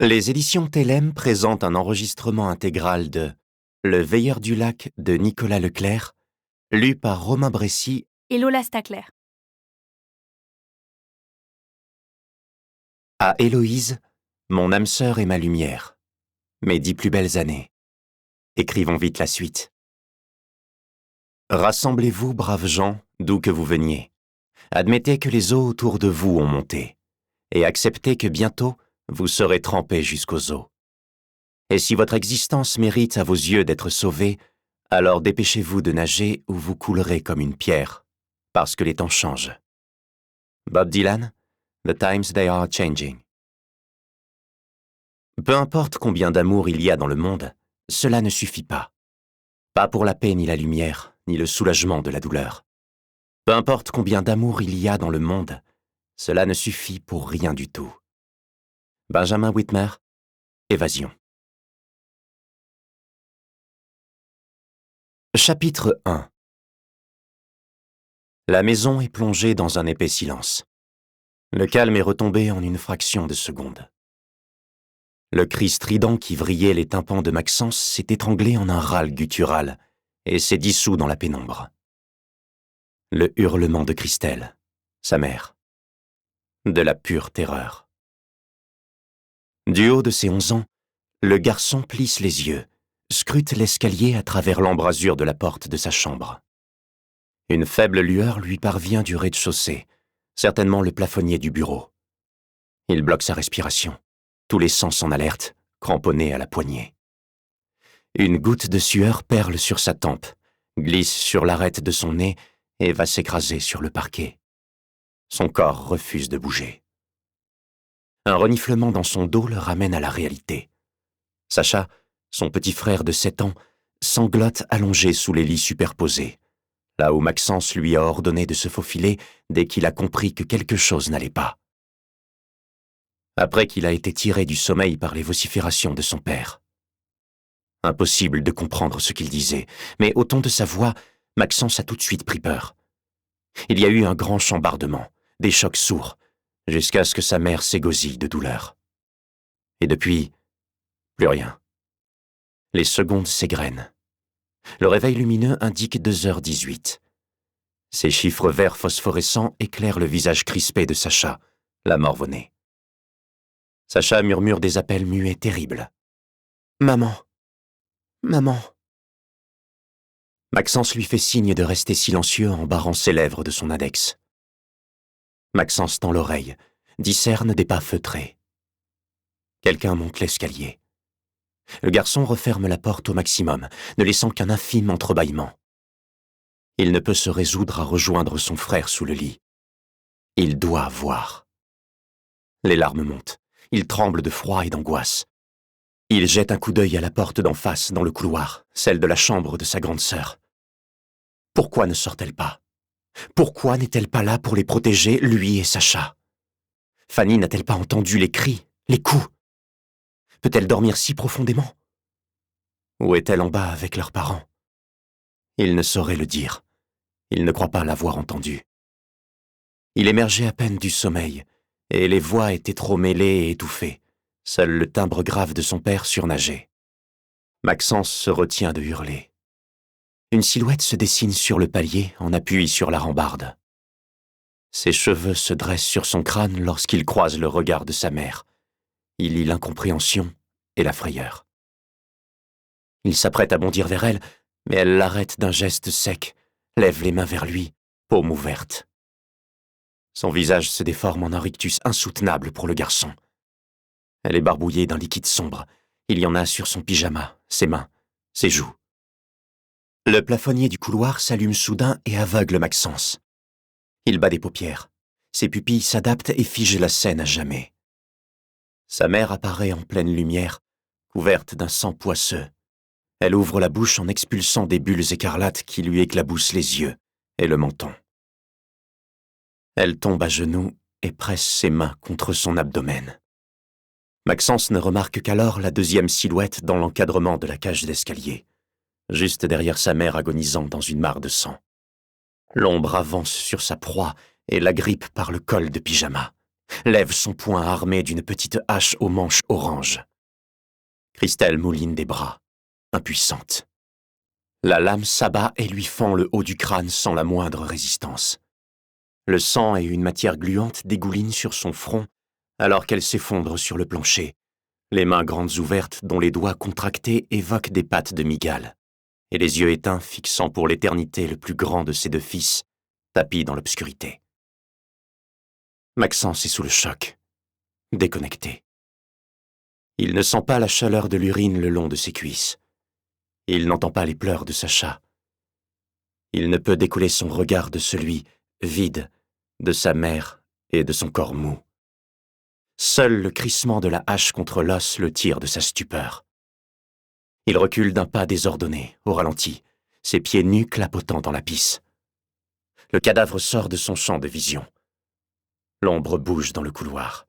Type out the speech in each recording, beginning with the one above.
Les éditions Télème présentent un enregistrement intégral de Le Veilleur du Lac de Nicolas Leclerc, lu par Romain Bressy et Lola Stacler. À Héloïse, mon âme sœur et ma lumière, mes 10 plus belles années. Écrivons vite la suite. Rassemblez-vous, braves gens, d'où que vous veniez. Admettez que les eaux autour de vous ont monté, et acceptez que bientôt, vous serez trempés jusqu'aux os. Et si votre existence mérite à vos yeux d'être sauvée, alors dépêchez-vous de nager ou vous coulerez comme une pierre, parce que les temps changent. Bob Dylan, The Times They Are Changing. Peu importe combien d'amour il y a dans le monde, cela ne suffit pas. Pas pour la paix ni la lumière, ni le soulagement de la douleur. Peu importe combien d'amour il y a dans le monde, cela ne suffit pour rien du tout. Benjamin Whitmer, Évasion. Chapitre 1. La maison est plongée dans un épais silence. Le calme est retombé en une fraction de seconde. Le cri strident qui vrillait les tympans de Maxence s'est étranglé en un râle guttural et s'est dissous dans la pénombre. Le hurlement de Christelle, sa mère. De la pure terreur. Du haut de ses 11 ans, le garçon plisse les yeux, scrute l'escalier à travers l'embrasure de la porte de sa chambre. Une faible lueur lui parvient du rez-de-chaussée, certainement le plafonnier du bureau. Il bloque sa respiration, tous les sens en alerte, cramponnés à la poignée. Une goutte de sueur perle sur sa tempe, glisse sur l'arête de son nez et va s'écraser sur le parquet. Son corps refuse de bouger. Un reniflement dans son dos le ramène à la réalité. Sacha, son petit frère de 7 ans, sanglote allongé sous les lits superposés, là où Maxence lui a ordonné de se faufiler dès qu'il a compris que quelque chose n'allait pas. Après qu'il a été tiré du sommeil par les vociférations de son père. Impossible de comprendre ce qu'il disait, mais au ton de sa voix, Maxence a tout de suite pris peur. Il y a eu un grand chambardement, des chocs sourds, jusqu'à ce que sa mère s'égosille de douleur. Et depuis, plus rien. Les secondes s'égrènent. Le réveil lumineux indique 2h18. Ces chiffres verts phosphorescents éclairent le visage crispé de Sacha, la morve-au-nez. Sacha murmure des appels muets terribles. « Maman. Maman. » Maxence lui fait signe de rester silencieux en barrant ses lèvres de son index. Maxence tend l'oreille, discerne des pas feutrés. Quelqu'un monte l'escalier. Le garçon referme la porte au maximum, ne laissant qu'un infime entrebâillement. Il ne peut se résoudre à rejoindre son frère sous le lit. Il doit voir. Les larmes montent. Il tremble de froid et d'angoisse. Il jette un coup d'œil à la porte d'en face, dans le couloir, celle de la chambre de sa grande sœur. Pourquoi ne sort-elle pas? Pourquoi n'est-elle pas là pour les protéger, lui et Sacha? Fanny n'a-t-elle pas entendu les cris, les coups? Peut-elle dormir si profondément? Ou est-elle en bas avec leurs parents? Il ne saurait le dire. Il ne croit pas l'avoir entendu. Il émergeait à peine du sommeil, et les voix étaient trop mêlées et étouffées. Seul le timbre grave de son père surnageait. Maxence se retient de hurler. Une silhouette se dessine sur le palier en appui sur la rambarde. Ses cheveux se dressent sur son crâne lorsqu'il croise le regard de sa mère. Il lit l'incompréhension et la frayeur. Il s'apprête à bondir vers elle, mais elle l'arrête d'un geste sec, lève les mains vers lui, paume ouverte. Son visage se déforme en un rictus insoutenable pour le garçon. Elle est barbouillée d'un liquide sombre. Il y en a sur son pyjama, ses mains, ses joues. Le plafonnier du couloir s'allume soudain et aveugle Maxence. Il bat des paupières. Ses pupilles s'adaptent et figent la scène à jamais. Sa mère apparaît en pleine lumière, couverte d'un sang poisseux. Elle ouvre la bouche en expulsant des bulles écarlates qui lui éclaboussent les yeux et le menton. Elle tombe à genoux et presse ses mains contre son abdomen. Maxence ne remarque qu'alors la deuxième silhouette dans l'encadrement de la cage d'escalier, juste derrière sa mère agonisant dans une mare de sang. L'ombre avance sur sa proie et l'agrippe par le col de pyjama, lève son poing armé d'une petite hache au manche orange. Christelle mouline des bras, impuissante. La lame s'abat et lui fend le haut du crâne sans la moindre résistance. Le sang et une matière gluante dégoulinent sur son front alors qu'elle s'effondre sur le plancher, les mains grandes ouvertes dont les doigts contractés évoquent des pattes de mygale, et les yeux éteints fixant pour l'éternité le plus grand de ses deux fils, tapis dans l'obscurité. Maxence est sous le choc, déconnecté. Il ne sent pas la chaleur de l'urine le long de ses cuisses. Il n'entend pas les pleurs de Sacha. Il ne peut décoller son regard de celui, vide, de sa mère et de son corps mou. Seul le crissement de la hache contre l'os le tire de sa stupeur. Il recule d'un pas désordonné, au ralenti, ses pieds nus clapotant dans la pisse. Le cadavre sort de son champ de vision. L'ombre bouge dans le couloir.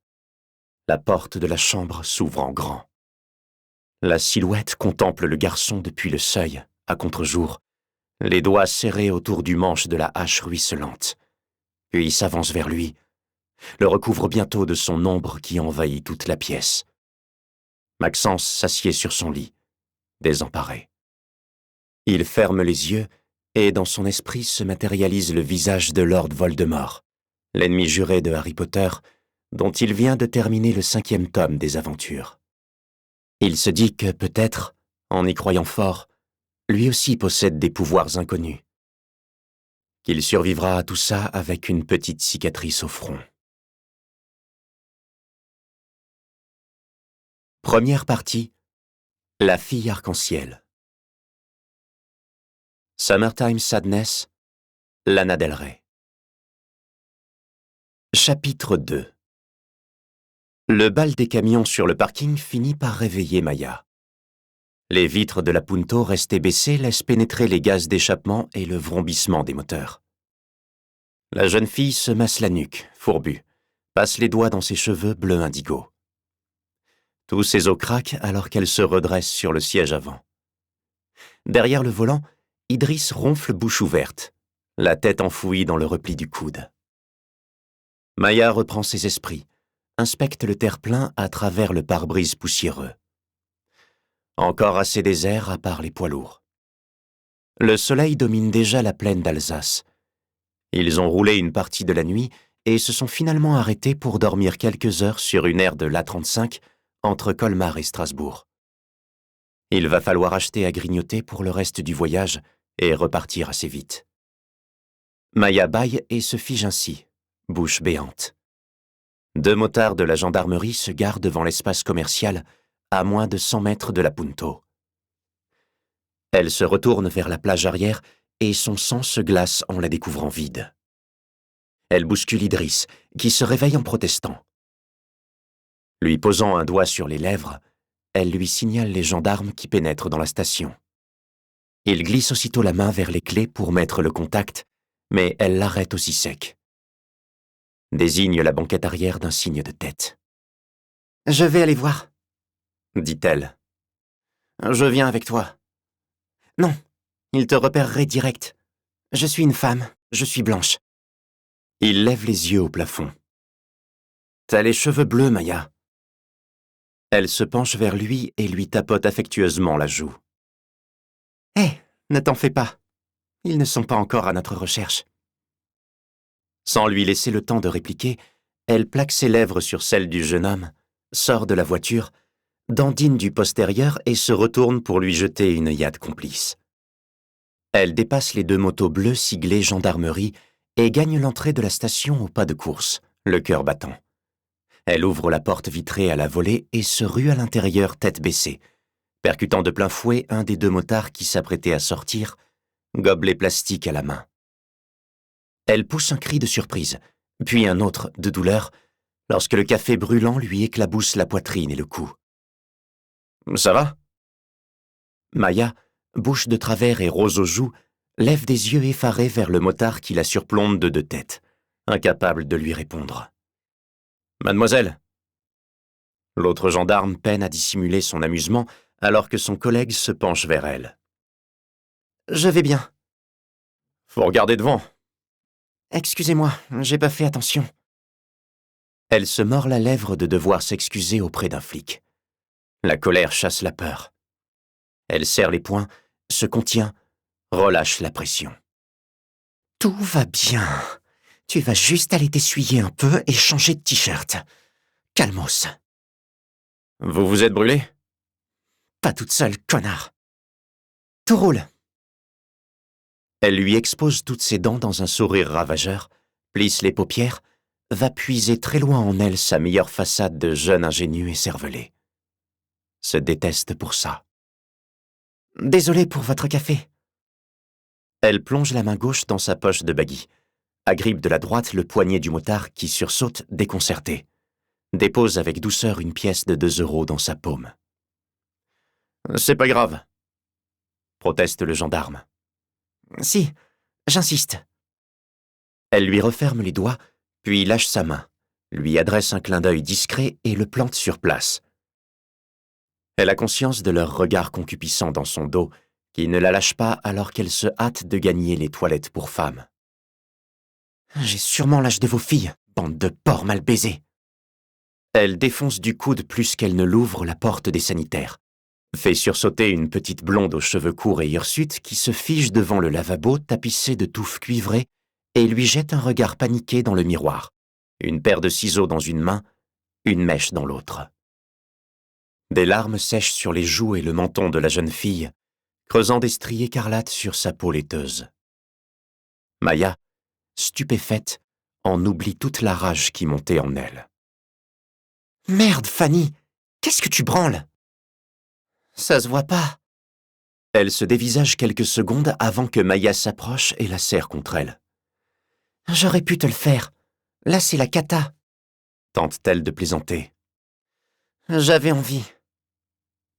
La porte de la chambre s'ouvre en grand. La silhouette contemple le garçon depuis le seuil, à contre-jour, les doigts serrés autour du manche de la hache ruisselante. Puis s'avance vers lui, le recouvre bientôt de son ombre qui envahit toute la pièce. Maxence s'assied sur son lit, désemparé. Il ferme les yeux et dans son esprit se matérialise le visage de Lord Voldemort, l'ennemi juré de Harry Potter, dont il vient de terminer le 5e tome des aventures. Il se dit que peut-être, en y croyant fort, lui aussi possède des pouvoirs inconnus. Qu'il survivra à tout ça avec une petite cicatrice au front. Première partie, la fille arc-en-ciel. Summertime Sadness, Lana Del Rey. Chapitre 2. Le bal des camions sur le parking finit par réveiller Maya. Les vitres de la Punto restées baissées laissent pénétrer les gaz d'échappement et le vrombissement des moteurs. La jeune fille se masse la nuque, fourbue, passe les doigts dans ses cheveux bleu indigo. Tous ses os craquent alors qu'elle se redresse sur le siège avant. Derrière le volant, Idriss ronfle bouche ouverte, la tête enfouie dans le repli du coude. Maya reprend ses esprits, inspecte le terre-plein à travers le pare-brise poussiéreux. Encore assez désert à part les poids lourds. Le soleil domine déjà la plaine d'Alsace. Ils ont roulé une partie de la nuit et se sont finalement arrêtés pour dormir quelques heures sur une aire de l'A35 entre Colmar et Strasbourg. Il va falloir acheter à grignoter pour le reste du voyage et repartir assez vite. Maya bâille et se fige ainsi, bouche béante. 2 motards de la gendarmerie se garent devant l'espace commercial à moins de 100 mètres de la Punto. Elle se retourne vers la plage arrière et son sang se glace en la découvrant vide. Elle bouscule Idriss, qui se réveille en protestant. Lui posant un doigt sur les lèvres, elle lui signale les gendarmes qui pénètrent dans la station. Il glisse aussitôt la main vers les clés pour mettre le contact, mais elle l'arrête aussi sec. Désigne la banquette arrière d'un signe de tête. « Je vais aller voir, » dit-elle. « Je viens avec toi. »« Non, il te repérerait direct. Je suis une femme, je suis blanche. » Il lève les yeux au plafond. « T'as les cheveux bleus, Maya. » Elle se penche vers lui et lui tapote affectueusement la joue. « Hé, ne t'en fais pas. Ils ne sont pas encore à notre recherche. » Sans lui laisser le temps de répliquer, elle plaque ses lèvres sur celles du jeune homme, sort de la voiture, dandine du postérieur et se retourne pour lui jeter une œillade complice. Elle dépasse les 2 motos bleues siglées gendarmerie et gagne l'entrée de la station au pas de course, le cœur battant. Elle ouvre la porte vitrée à la volée et se rue à l'intérieur tête baissée, percutant de plein fouet un des 2 motards qui s'apprêtait à sortir, gobelet plastique à la main. Elle pousse un cri de surprise, puis un autre de douleur, lorsque le café brûlant lui éclabousse la poitrine et le cou. « Ça va ?» Maya, bouche de travers et rose aux joues, lève des yeux effarés vers le motard qui la surplombe de 2 têtes, incapable de lui répondre. « Mademoiselle !» L'autre gendarme peine à dissimuler son amusement alors que son collègue se penche vers elle. « Je vais bien. »« Faut regarder devant. »« Excusez-moi, j'ai pas fait attention. » Elle se mord la lèvre de devoir s'excuser auprès d'un flic. La colère chasse la peur. Elle serre les poings, se contient, relâche la pression. Tout va bien. Tu vas juste aller t'essuyer un peu et changer de t-shirt. Calmos. Vous vous êtes brûlé? Pas toute seule, connard. Tout roule. Elle lui expose toutes ses dents dans un sourire ravageur, plisse les paupières, va puiser très loin en elle sa meilleure façade de jeune ingénu et cervelé. Se déteste pour ça. Désolé pour votre café. Elle plonge la main gauche dans sa poche de baggy, agrippe de la droite le poignet du motard qui sursaute déconcerté, dépose avec douceur une pièce de 2 € dans sa paume. C'est pas grave, proteste le gendarme. Si, j'insiste. Elle lui referme les doigts, puis lâche sa main, lui adresse un clin d'œil discret et le plante sur place. Elle a conscience de leur regard concupiscent dans son dos, qui ne la lâche pas alors qu'elle se hâte de gagner les toilettes pour femmes. J'ai sûrement l'âge de vos filles, bande de porcs mal baisés. Elle défonce du coude plus qu'elle ne l'ouvre la porte des sanitaires, fait sursauter une petite blonde aux cheveux courts et hirsutes qui se fige devant le lavabo tapissé de touffes cuivrées et lui jette un regard paniqué dans le miroir, une paire de ciseaux dans une main, une mèche dans l'autre. Des larmes sèchent sur les joues et le menton de la jeune fille, creusant des stries écarlates sur sa peau laiteuse. Maya, stupéfaite, en oublie toute la rage qui montait en elle. « Merde, Fanny, qu'est-ce que tu branles ?»« Ça se voit pas. » Elle se dévisage quelques secondes avant que Maya s'approche et la serre contre elle. « J'aurais pu te le faire. Là, c'est la cata. » tente-t-elle de plaisanter. « J'avais envie. »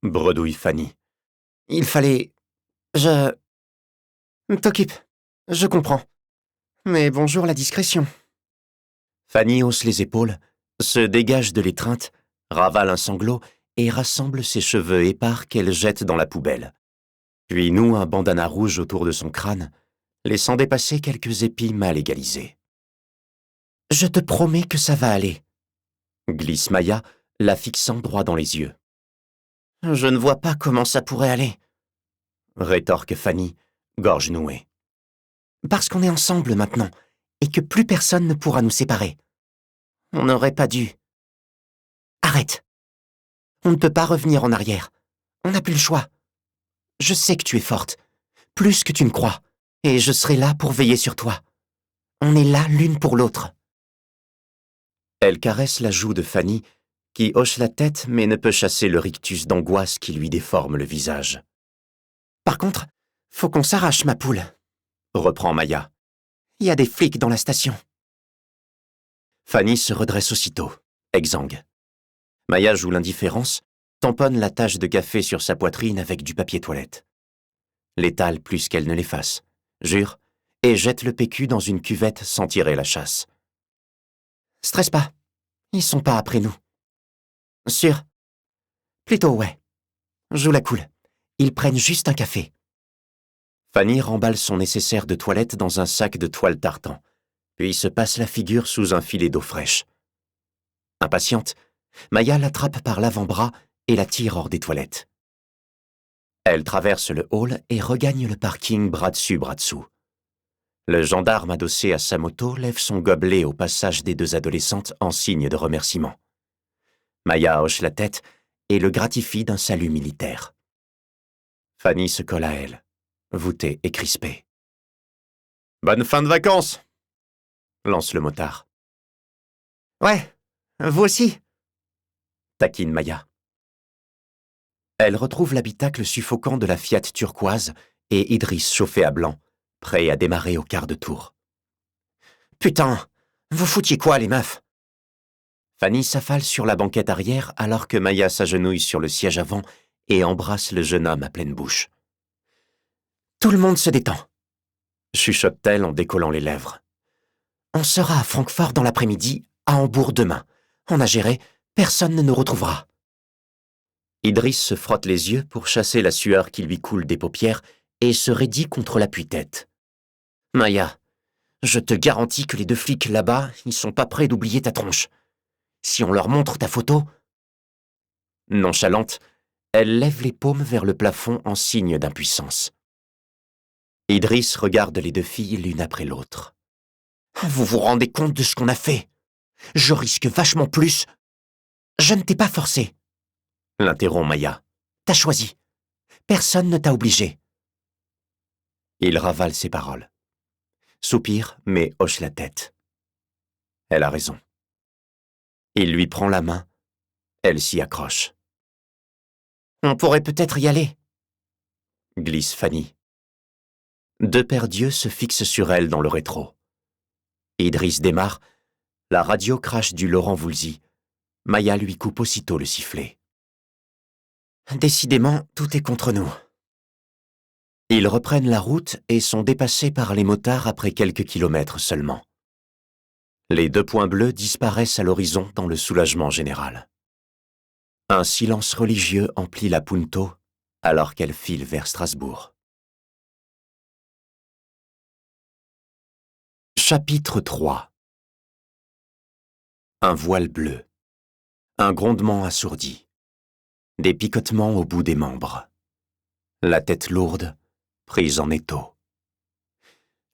bredouille Fanny. « Il fallait... Je... T'occupe. Je comprends. Mais bonjour la discrétion. » Fanny hausse les épaules, se dégage de l'étreinte, ravale un sanglot et rassemble ses cheveux épars qu'elle jette dans la poubelle. Puis noue un bandana rouge autour de son crâne, laissant dépasser quelques épis mal égalisés. « Je te promets que ça va aller, » glisse Maya, la fixant droit dans les yeux. « Je ne vois pas comment ça pourrait aller, » rétorque Fanny, gorge nouée. « Parce qu'on est ensemble maintenant, et que plus personne ne pourra nous séparer. On n'aurait pas dû. Arrête. On ne peut pas revenir en arrière. On n'a plus le choix. Je sais que tu es forte, plus que tu ne crois, et je serai là pour veiller sur toi. On est là l'une pour l'autre. » Elle caresse la joue de Fanny, qui hoche la tête mais ne peut chasser le rictus d'angoisse qui lui déforme le visage. « Par contre, faut qu'on s'arrache, ma poule, » reprend Maya. « Il y a des flics dans la station. » Fanny se redresse aussitôt, exsangue. Maya joue l'indifférence, tamponne la tache de café sur sa poitrine avec du papier toilette. L'étale plus qu'elle ne l'efface, jure, et jette le PQ dans une cuvette sans tirer la chasse. « Stresse pas, ils sont pas après nous. »« Sûr ? Plutôt ouais. Joue la cool. Ils prennent juste un café. » Fanny remballe son nécessaire de toilette dans un sac de toile tartan, puis se passe la figure sous un filet d'eau fraîche. Impatiente, Maya l'attrape par l'avant-bras et la tire hors des toilettes. Elle traverse le hall et regagne le parking bras dessus, bras dessous. Le gendarme adossé à sa moto lève son gobelet au passage des 2 adolescentes en signe de remerciement. Maya hoche la tête et le gratifie d'un salut militaire. Fanny se colle à elle, voûtée et crispée. « Bonne fin de vacances !» lance le motard. « Ouais, vous aussi !» taquine Maya. Elle retrouve l'habitacle suffocant de la Fiat turquoise et Idriss chauffé à blanc, prêt à démarrer au quart de tour. « Putain, vous foutiez quoi, les meufs ?» Fanny s'affale sur la banquette arrière alors que Maya s'agenouille sur le siège avant et embrasse le jeune homme à pleine bouche. « Tout le monde se détend, » chuchote-t-elle en décollant les lèvres. « On sera à Francfort dans l'après-midi, à Hambourg demain. On a géré, personne ne nous retrouvera. » Idriss se frotte les yeux pour chasser la sueur qui lui coule des paupières et se raidit contre l'appui-tête. « Maya, je te garantis que les 2 flics là-bas, ils sont pas prêts d'oublier ta tronche. Si on leur montre ta photo... » Nonchalante, elle lève les paumes vers le plafond en signe d'impuissance. Idriss regarde les deux filles l'une après l'autre. « Vous vous rendez compte de ce qu'on a fait? Je risque vachement plus. »« Je ne t'ai pas forcé, » l'interrompt Maya. « T'as choisi. Personne ne t'a obligé. » Il ravale ses paroles. Soupire, mais hoche la tête. Elle a raison. Il lui prend la main. Elle s'y accroche. « On pourrait peut-être y aller, » glisse Fanny. Deux paires d'yeux se fixent sur elle dans le rétro. Idriss démarre. La radio crache du Laurent Voulzy. Maya lui coupe aussitôt le sifflet. Décidément, tout est contre nous. Ils reprennent la route et sont dépassés par les motards après quelques kilomètres seulement. Les deux points bleus disparaissent à l'horizon dans le soulagement général. Un silence religieux emplit la Punto alors qu'elle file vers Strasbourg. Chapitre 3. Un voile bleu. Un grondement assourdi. Des picotements au bout des membres. La tête lourde, prise en étau.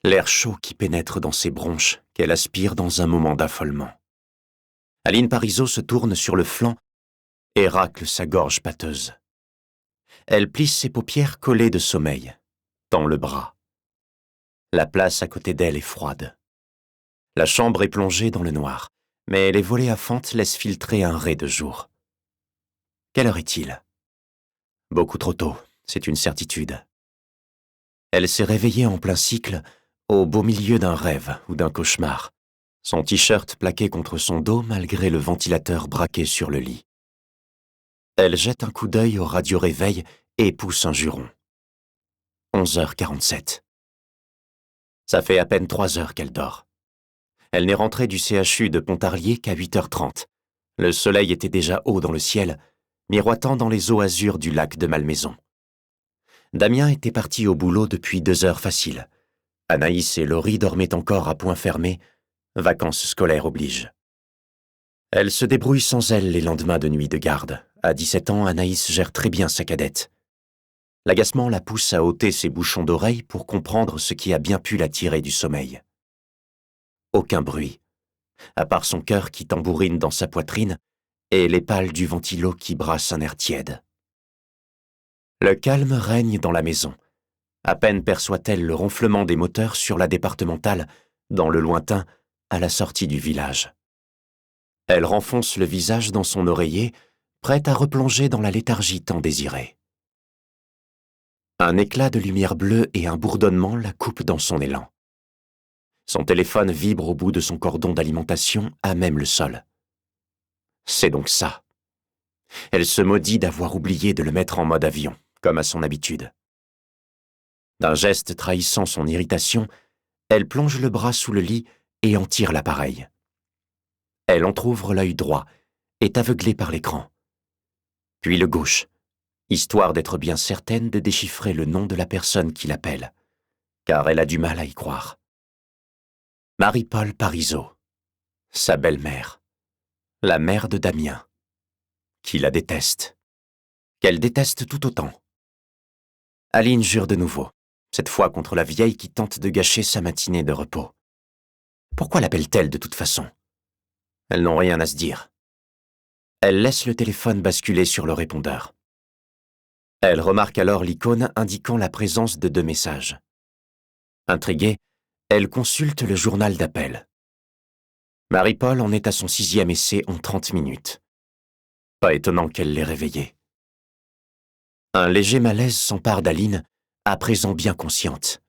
L'air chaud qui pénètre dans ses bronches qu'elle aspire dans un moment d'affolement. Aline Parisot se tourne sur le flanc et racle sa gorge pâteuse. Elle plisse ses paupières collées de sommeil, tend le bras. La place à côté d'elle est froide. La chambre est plongée dans le noir, mais les volets à fente laissent filtrer un ray de jour. Quelle heure est-il? Beaucoup trop tôt, c'est une certitude. Elle s'est réveillée en plein cycle, au beau milieu d'un rêve ou d'un cauchemar, son t-shirt plaqué contre son dos malgré le ventilateur braqué sur le lit. Elle jette un coup d'œil au radio-réveil et pousse un juron. 11h47. Ça fait à peine 3 heures qu'elle dort. Elle n'est rentrée du CHU de Pontarlier qu'à 8h30. Le soleil était déjà haut dans le ciel, miroitant dans les eaux azur du lac de Malmaison. Damien était parti au boulot depuis 2 heures faciles. Anaïs et Laurie dormaient encore à point fermé, vacances scolaires obligent. Elle se débrouille sans elle les lendemains de nuit de garde. À 17 ans, Anaïs gère très bien sa cadette. L'agacement la pousse à ôter ses bouchons d'oreilles pour comprendre ce qui a bien pu la tirer du sommeil. Aucun bruit, à part son cœur qui tambourine dans sa poitrine et les pales du ventilo qui brasse un air tiède. Le calme règne dans la maison. À peine perçoit-elle le ronflement des moteurs sur la départementale, dans le lointain, à la sortie du village. Elle renfonce le visage dans son oreiller, prête à replonger dans la léthargie tant désirée. Un éclat de lumière bleue et un bourdonnement la coupent dans son élan. Son téléphone vibre au bout de son cordon d'alimentation, à même le sol. C'est donc ça. Elle se maudit d'avoir oublié de le mettre en mode avion, comme à son habitude. D'un geste trahissant son irritation, elle plonge le bras sous le lit et en tire l'appareil. Elle entr'ouvre l'œil droit, est aveuglée par l'écran. Puis le gauche, histoire d'être bien certaine de déchiffrer le nom de la personne qui l'appelle, car elle a du mal à y croire. Marie-Paul Parisot, sa belle-mère, la mère de Damien, qui la déteste, qu'elle déteste tout autant. Aline jure de nouveau, cette fois contre la vieille qui tente de gâcher sa matinée de repos. Pourquoi l'appelle-t-elle de toute façon? Elles n'ont rien à se dire. Elle laisse le téléphone basculer sur le répondeur. Elle remarque alors l'icône indiquant la présence de 2 messages. Intriguée, elle consulte le journal d'appel. Marie-Paul en est à son 6e essai en 30 minutes. Pas étonnant qu'elle l'ait réveillée. Un léger malaise s'empare d'Aline, à présent bien consciente.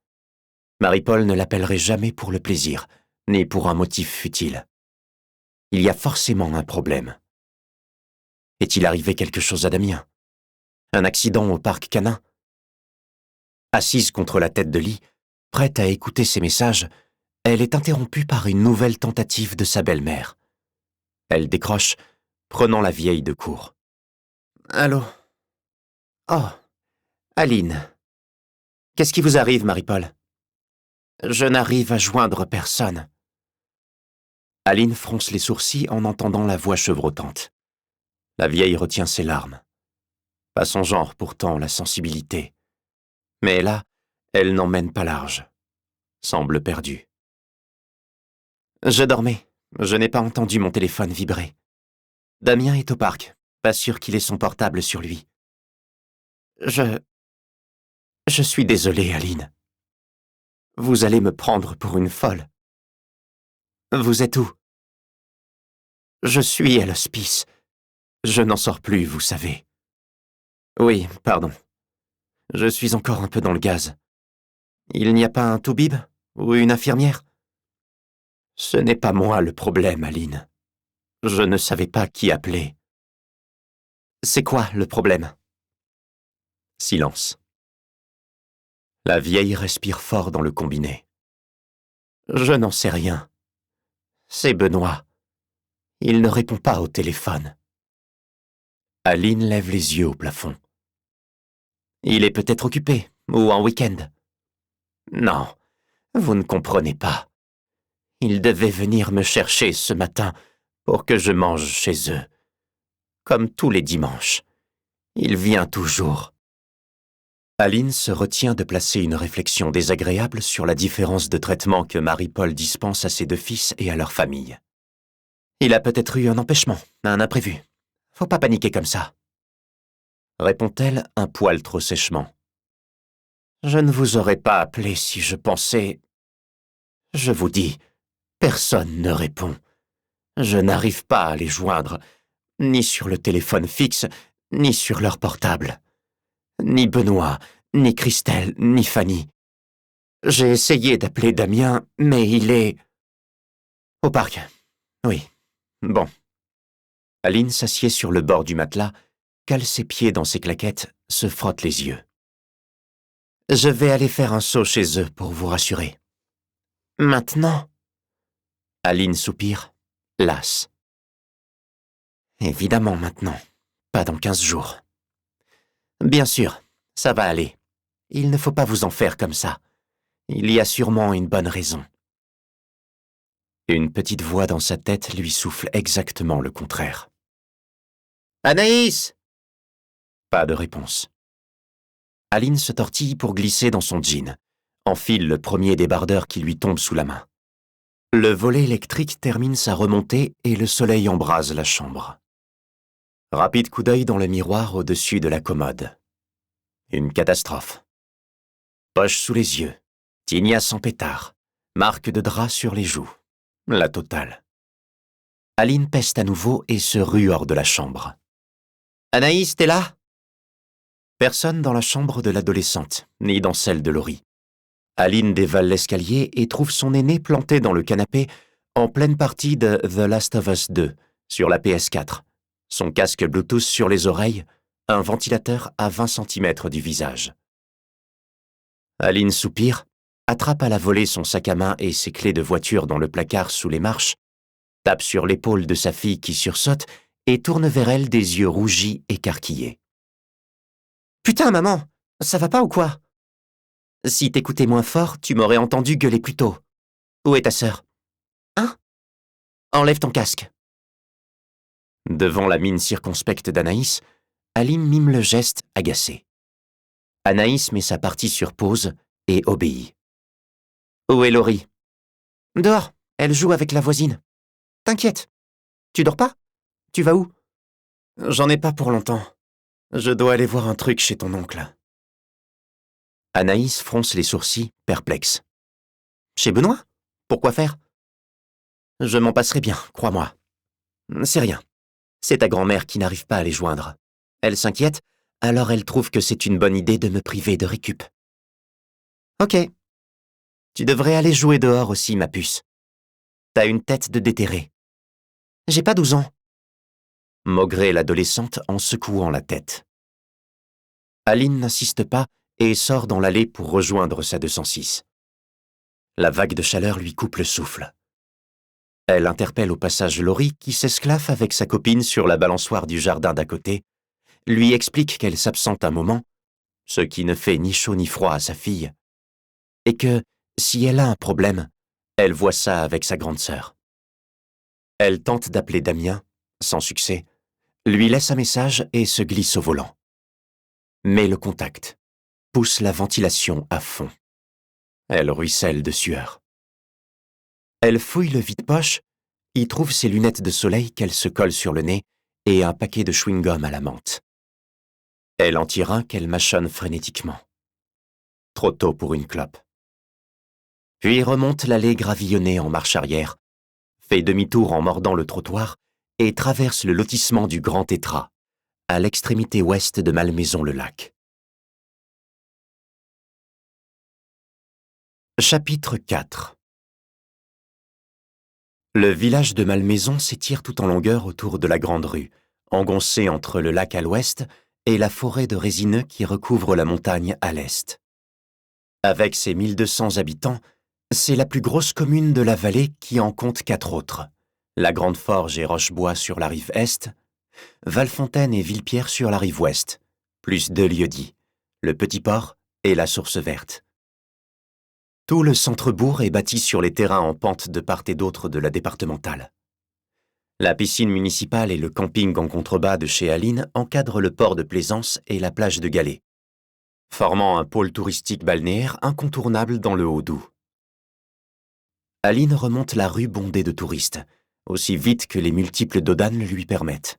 Marie-Paul ne l'appellerait jamais pour le plaisir, ni pour un motif futile. Il y a forcément un problème. Est-il arrivé quelque chose à Damien? Un accident au parc canin? Assise contre la tête de lit, prête à écouter ses messages, elle est interrompue par une nouvelle tentative de sa belle-mère. Elle décroche, prenant la vieille de court. « Allô? Oh, Aline. Qu'est-ce qui vous arrive, Marie-Paul? Je n'arrive à joindre personne. » Aline fronce les sourcils en entendant la voix chevrotante. La vieille retient ses larmes. Pas son genre, pourtant, la sensibilité. Mais là, elle n'emmène pas large. Semble perdue. Je dormais. Je n'ai pas entendu mon téléphone vibrer. Damien est au parc. Pas sûr qu'il ait son portable sur lui. Je suis désolé, Aline. Vous allez me prendre pour une folle. Vous êtes où? Je suis à l'hospice. Je n'en sors plus, vous savez. Oui, pardon. Je suis encore un peu dans le gaz. Il n'y a pas un toubib ou une infirmière? Ce n'est pas moi le problème, Aline. Je ne savais pas qui appeler. C'est quoi le problème? Silence. La vieille respire fort dans le combiné. Je n'en sais rien. C'est Benoît. Il ne répond pas au téléphone. Aline lève les yeux au plafond. Il est peut-être occupé, ou en week-end. Non, vous ne comprenez pas. Il devait venir me chercher ce matin pour que je mange chez eux. Comme tous les dimanches. Il vient toujours. Aline se retient de placer une réflexion désagréable sur la différence de traitement que Marie-Paul dispense à ses deux fils et à leur famille. Il a peut-être eu un empêchement, un imprévu. Faut pas paniquer comme ça. Répond-elle un poil trop sèchement. Je ne vous aurais pas appelé si je pensais... Je vous dis, personne ne répond. Je n'arrive pas à les joindre, ni sur le téléphone fixe, ni sur leur portable. Ni Benoît, ni Christelle, ni Fanny. J'ai essayé d'appeler Damien, mais il est... Au parc. Oui. Bon. Aline s'assied sur le bord du matelas, cale ses pieds dans ses claquettes, se frotte les yeux. Je vais aller faire un saut chez eux pour vous rassurer. Maintenant? Aline soupire, lasse. Évidemment maintenant, pas dans 15 jours. Bien sûr, ça va aller. Il ne faut pas vous en faire comme ça. Il y a sûrement une bonne raison. Une petite voix dans sa tête lui souffle exactement le contraire. Anaïs! Pas de réponse. Aline se tortille pour glisser dans son jean, enfile le premier débardeur qui lui tombe sous la main. Le volet électrique termine sa remontée et le soleil embrase la chambre. Rapide coup d'œil dans le miroir au-dessus de la commode. Une catastrophe. Poche sous les yeux, tignasse en pétard, marque de drap sur les joues. La totale. Aline peste à nouveau et se rue hors de la chambre. Anaïs, t'es là? Personne dans la chambre de l'adolescente, ni dans celle de Laurie. Aline dévale l'escalier et trouve son aîné planté dans le canapé en pleine partie de The Last of Us 2, sur la PS4, son casque Bluetooth sur les oreilles, un ventilateur à 20 cm du visage. Aline soupire, attrape à la volée son sac à main et ses clés de voiture dans le placard sous les marches, tape sur l'épaule de sa fille qui sursaute et tourne vers elle des yeux rougis écarquillés. « Putain, maman, ça va pas ou quoi? Si t'écoutais moins fort, tu m'aurais entendu gueuler plus tôt. Où est ta sœur? Hein? Enlève ton casque. » Devant la mine circonspecte d'Anaïs, Aline mime le geste agacé. Anaïs met sa partie sur pause et obéit. « Où est Laurie? »« Dehors, elle joue avec la voisine. T'inquiète. Tu dors pas? Tu vas où? »« J'en ai pas pour longtemps. Je dois aller voir un truc chez ton oncle. » Anaïs fronce les sourcils, perplexe. « Chez Benoît? Pourquoi faire? »« Je m'en passerai bien, crois-moi. C'est rien. C'est ta grand-mère qui n'arrive pas à les joindre. Elle s'inquiète, alors elle trouve que c'est une bonne idée de me priver de récup. »« Ok. Tu devrais aller jouer dehors aussi, ma puce. T'as une tête de déterré. »« J'ai pas 12 ans. » maugrait l'adolescente en secouant la tête. Aline n'insiste pas et sort dans l'allée pour rejoindre sa 206. La vague de chaleur lui coupe le souffle. Elle interpelle au passage Laurie qui s'esclaffe avec sa copine sur la balançoire du jardin d'à côté, lui explique qu'elle s'absente un moment, ce qui ne fait ni chaud ni froid à sa fille, et que, si elle a un problème, elle voit ça avec sa grande sœur. Elle tente d'appeler Damien, sans succès, lui laisse un message et se glisse au volant. Mais le contact pousse la ventilation à fond. Elle ruisselle de sueur. Elle fouille le vide-poche, y trouve ses lunettes de soleil qu'elle se colle sur le nez et un paquet de chewing-gum à la menthe. Elle en tire un qu'elle mâchonne frénétiquement. Trop tôt pour une clope. Puis remonte l'allée gravillonnée en marche arrière, fait demi-tour en mordant le trottoir et traverse le lotissement du Grand Tétras, à l'extrémité ouest de Malmaison-le-Lac. Chapitre 4. Le village de Malmaison s'étire tout en longueur autour de la grande rue, engoncé entre le lac à l'ouest et la forêt de résineux qui recouvre la montagne à l'est. Avec ses 1200 habitants, c'est la plus grosse commune de la vallée qui en compte 4 autres. La Grande Forge et Rochebois sur la rive est, Valfontaine et Villepierre sur la rive ouest, plus 2 lieux-dits, le Petit Port et la Source Verte. Tout le centre-bourg est bâti sur les terrains en pente de part et d'autre de la départementale. La piscine municipale et le camping en contrebas de chez Aline encadrent le port de Plaisance et la plage de Galets, formant un pôle touristique balnéaire incontournable dans le Haut-Doubs. Aline remonte la rue bondée de touristes, aussi vite que les multiples dodanes le lui permettent.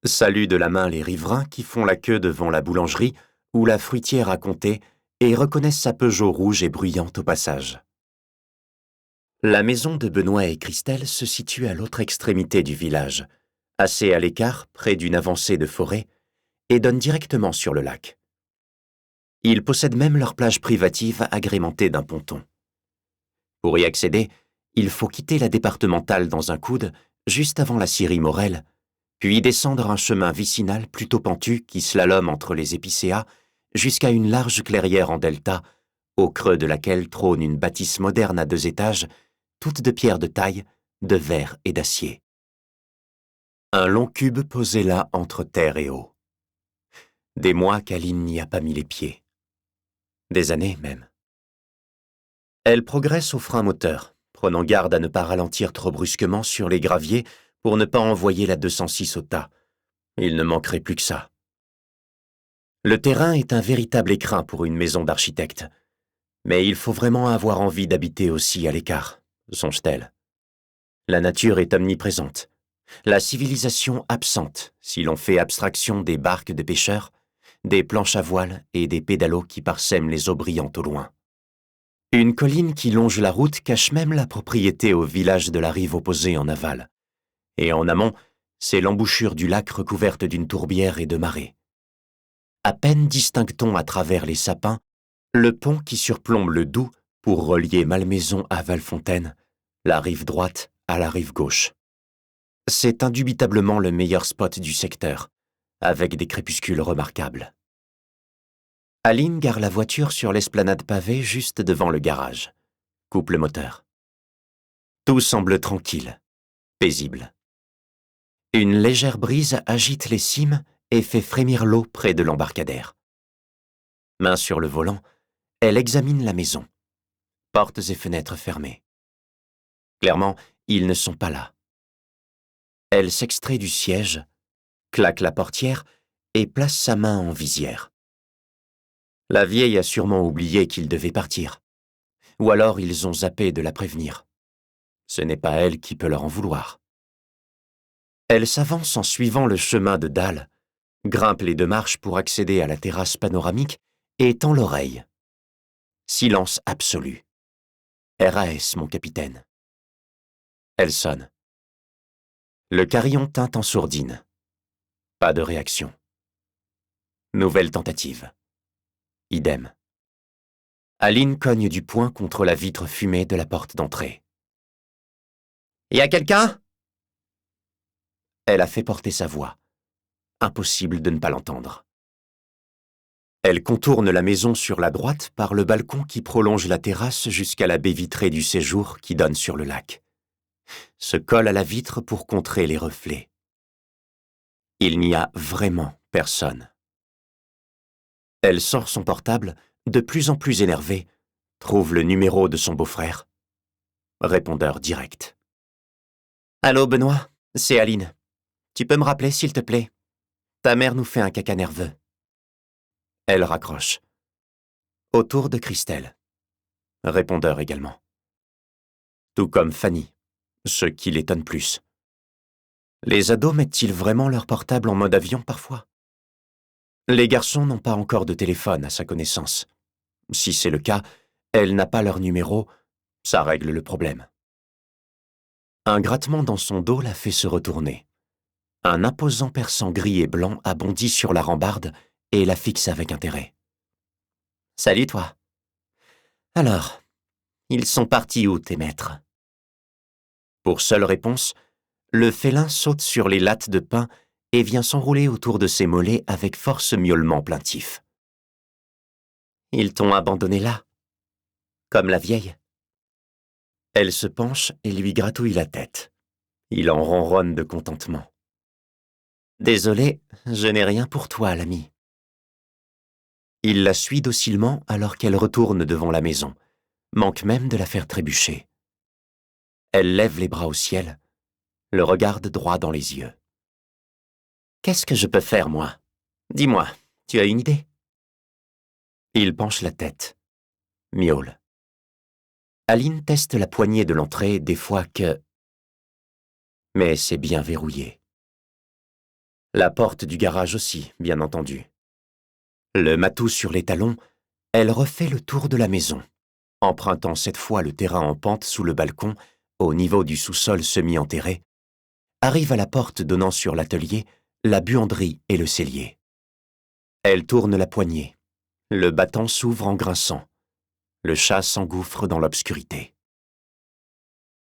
Salue de la main les riverains qui font la queue devant la boulangerie ou la fruitière à Comté et reconnaissent sa Peugeot rouge et bruyante au passage. La maison de Benoît et Christelle se situe à l'autre extrémité du village, assez à l'écart, près d'une avancée de forêt, et donne directement sur le lac. Ils possèdent même leur plage privative agrémentée d'un ponton. Pour y accéder, il faut quitter la départementale dans un coude, juste avant la scierie Morel, puis descendre un chemin vicinal plutôt pentu qui slalome entre les épicéas jusqu'à une large clairière en delta, au creux de laquelle trône une bâtisse moderne à 2 étages, toute de pierre de taille, de verre et d'acier. Un long cube posé là entre terre et eau. Des mois qu'Aline n'y a pas mis les pieds. Des années même. Elle progresse au frein moteur, prenant garde à ne pas ralentir trop brusquement sur les graviers pour ne pas envoyer la 206 au tas. Il ne manquerait plus que ça. Le terrain est un véritable écrin pour une maison d'architecte. Mais il faut vraiment avoir envie d'habiter aussi à l'écart, songe-t-elle. La nature est omniprésente. La civilisation absente, si l'on fait abstraction des barques de pêcheurs, des planches à voile et des pédalos qui parsèment les eaux brillantes au loin. Une colline qui longe la route cache même la propriété au village de la rive opposée en aval. Et en amont, c'est l'embouchure du lac recouverte d'une tourbière et de marais. À peine distingue-t-on à travers les sapins le pont qui surplombe le Doubs pour relier Malmaison à Valfontaine, la rive droite à la rive gauche. C'est indubitablement le meilleur spot du secteur, avec des crépuscules remarquables. Aline gare la voiture sur l'esplanade pavée juste devant le garage. Coupe le moteur. Tout semble tranquille, paisible. Une légère brise agite les cimes et fait frémir l'eau près de l'embarcadère. Main sur le volant, elle examine la maison. Portes et fenêtres fermées. Clairement, ils ne sont pas là. Elle s'extrait du siège, claque la portière et place sa main en visière. La vieille a sûrement oublié qu'ils devaient partir. Ou alors ils ont zappé de la prévenir. Ce n'est pas elle qui peut leur en vouloir. Elle s'avance en suivant le chemin de dalle, grimpe les 2 marches pour accéder à la terrasse panoramique et tend l'oreille. Silence absolu. RAS, mon capitaine. Elle sonne. Le carillon tinte en sourdine. Pas de réaction. Nouvelle tentative. Idem. Aline cogne du poing contre la vitre fumée de la porte d'entrée. « Y a quelqu'un » Elle a fait porter sa voix. Impossible de ne pas l'entendre. Elle contourne la maison sur la droite par le balcon qui prolonge la terrasse jusqu'à la baie vitrée du séjour qui donne sur le lac. Se colle à la vitre pour contrer les reflets. Il n'y a vraiment personne. Elle sort son portable, de plus en plus énervée, trouve le numéro de son beau-frère. Répondeur direct. Allô, Benoît, c'est Aline. Tu peux me rappeler, s'il te plaît? Ta mère nous fait un caca nerveux. Elle raccroche. Autour de Christelle. Répondeur également. Tout comme Fanny, ce qui l'étonne plus. Les ados mettent-ils vraiment leur portable en mode avion parfois? Les garçons n'ont pas encore de téléphone à sa connaissance. Si c'est le cas, elle n'a pas leur numéro, ça règle le problème. Un grattement dans son dos la fait se retourner. Un imposant persan gris et blanc a bondi sur la rambarde et la fixe avec intérêt. « Salut toi. Alors, ils sont partis où tes maîtres ?» Pour seule réponse, le félin saute sur les lattes de pain et vient s'enrouler autour de ses mollets avec force miaulement plaintif. « Ils t'ont abandonné là, comme la vieille. » Elle se penche et lui gratouille la tête. Il en ronronne de contentement. « Désolé, je n'ai rien pour toi, l'ami. » Il la suit docilement alors qu'elle retourne devant la maison, manque même de la faire trébucher. Elle lève les bras au ciel, le regarde droit dans les yeux. « Qu'est-ce que je peux faire, moi? Dis-moi, tu as une idée? » Il penche la tête, miaule. Aline teste la poignée de l'entrée des fois que... Mais c'est bien verrouillé. La porte du garage aussi, bien entendu. Le matou sur les talons, elle refait le tour de la maison, empruntant cette fois le terrain en pente sous le balcon, au niveau du sous-sol semi-enterré, arrive à la porte donnant sur l'atelier, la buanderie et le cellier. Elle tourne la poignée. Le battant s'ouvre en grinçant. Le chat s'engouffre dans l'obscurité.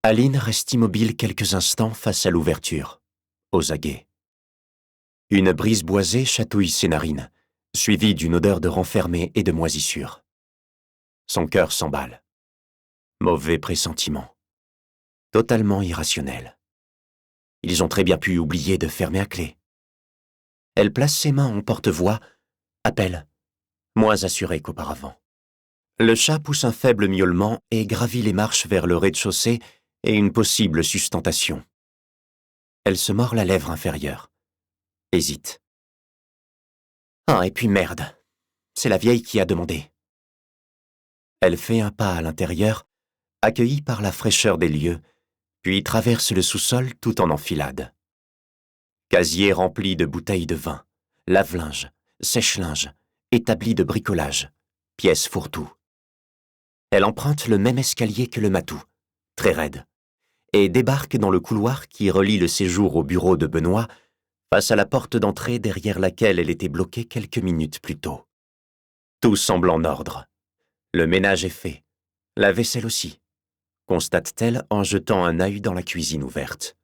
Aline reste immobile quelques instants face à l'ouverture, aux aguets. Une brise boisée chatouille ses narines, suivie d'une odeur de renfermé et de moisissure. Son cœur s'emballe. Mauvais pressentiment. Totalement irrationnel. Ils ont très bien pu oublier de fermer à clé. Elle place ses mains en porte-voix, appelle, moins assurée qu'auparavant. Le chat pousse un faible miaulement et gravit les marches vers le rez-de-chaussée et une possible sustentation. Elle se mord la lèvre inférieure. Hésite. Ah, et puis merde. C'est la vieille qui a demandé. Elle fait un pas à l'intérieur, accueillie par la fraîcheur des lieux, puis traverse le sous-sol tout en enfilade. Casier rempli de bouteilles de vin, lave-linge, sèche-linge, établi de bricolage, pièces fourre-tout. Elle emprunte le même escalier que le matou, très raide, et débarque dans le couloir qui relie le séjour au bureau de Benoît, face à la porte d'entrée derrière laquelle elle était bloquée quelques minutes plus tôt. Tout semble en ordre. Le ménage est fait, la vaisselle aussi, constate-t-elle en jetant un œil dans la cuisine ouverte.